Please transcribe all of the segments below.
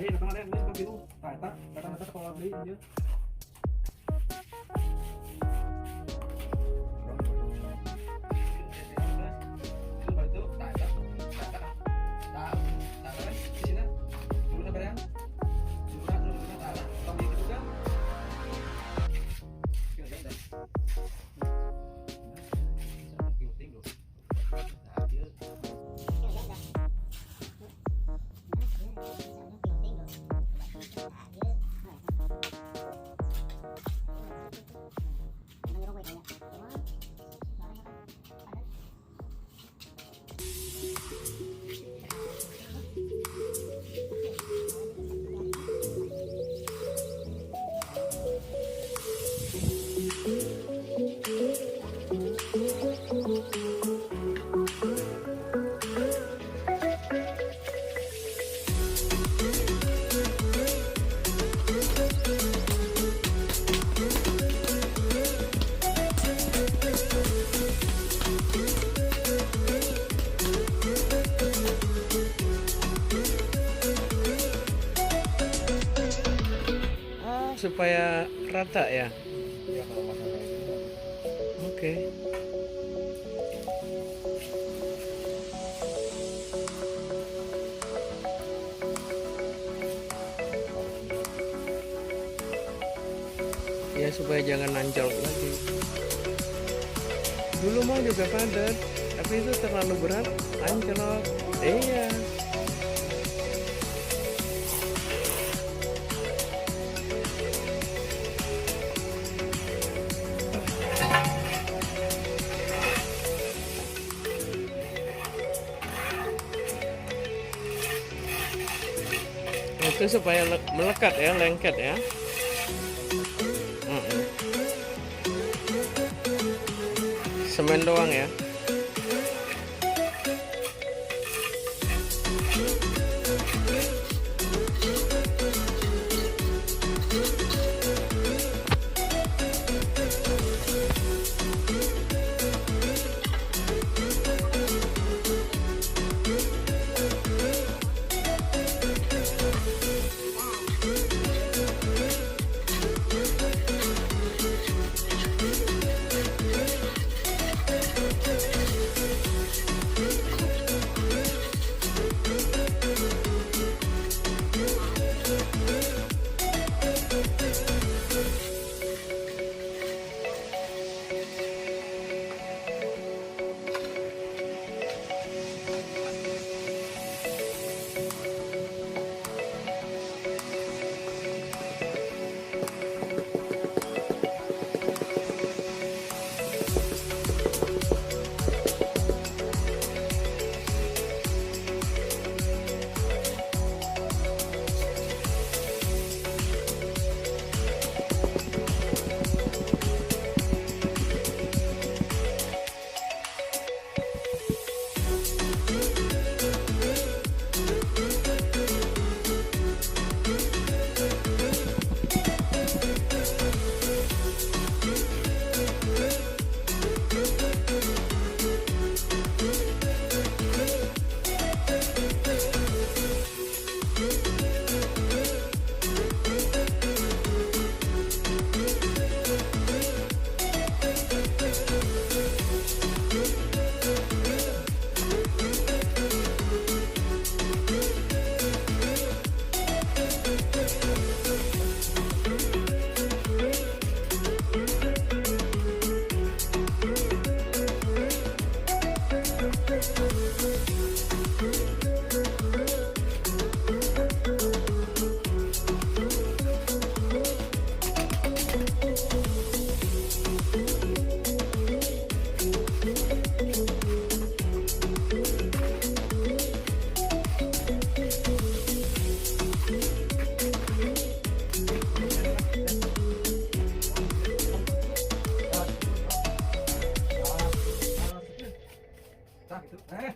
Đây là con đây, con kia luôn. Tại ta con đi chứ. Supaya rata ya. Ya kalau masalah itu. Oke. Ya supaya jangan anjlok lagi. Dulu mah juga padat, tapi itu terlalu berat, anjlok. Iya. Itu supaya melekat ya, lengket ya. Semen doang ya.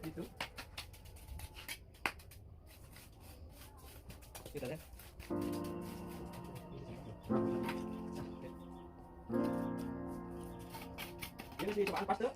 Gitu. Kita deh. Ini sih coba pas tuh.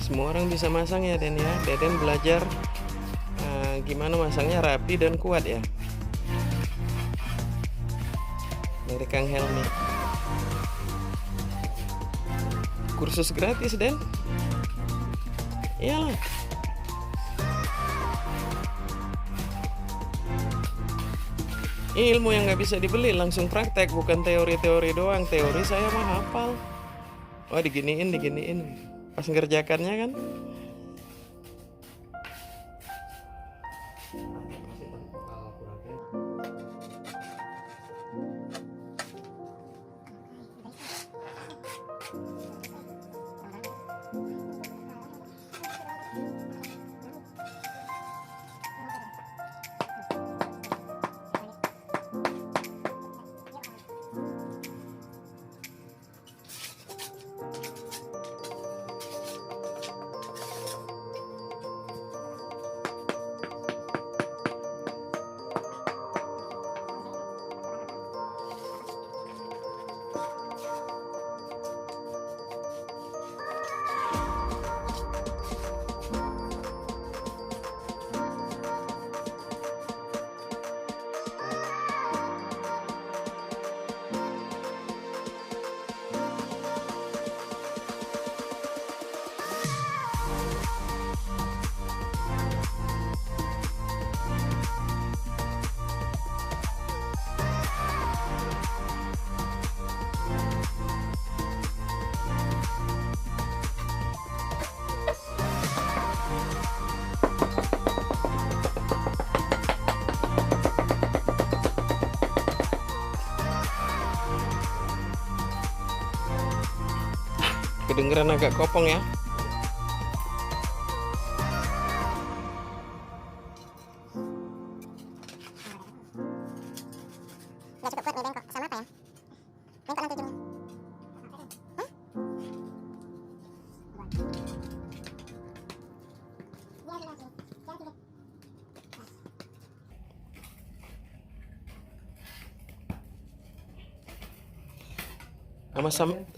semua orang bisa masang ya Den ya. Deden belajar gimana masangnya rapi dan kuat ya dari Kang Helmi. Kursus gratis Den. Iyalah. Ilmu yang nggak bisa dibeli, langsung praktek, bukan teori-teori doang. Teori saya mah hafal. Oh diginiin pas ngerjakannya kan. Kedengeran agak kopong ya. Nggak cukup buat nih bengkok. Sama apa ya? Bengkok nanti ujungnya. Hah?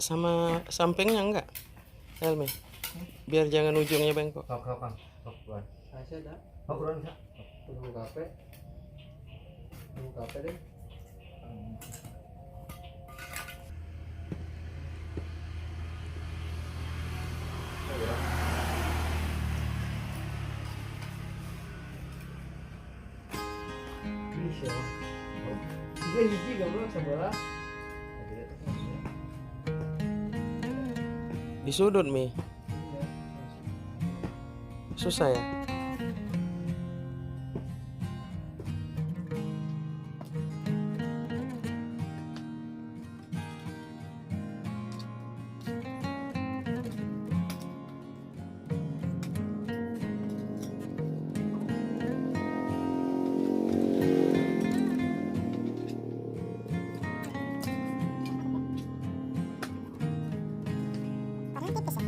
Sama sampingnya enggak Helmi, biar jangan ujungnya bengkok. Kau buat. Saya ada Kau kurang bisa. tunggu kafe deh. Bisa. Tiga hiji gambar sebelah. Di sudut Mi, susah ya. Warnanya tipis ya?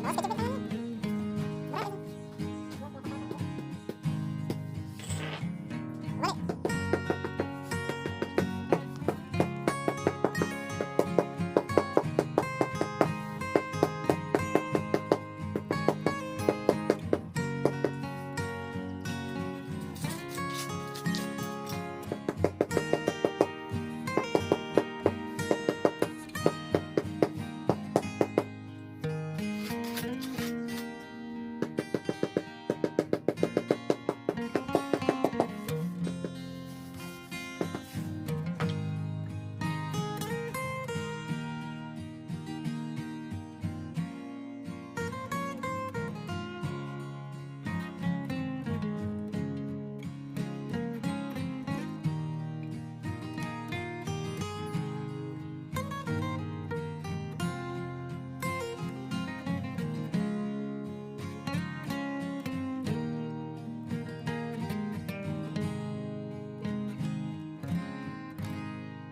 Awas kecil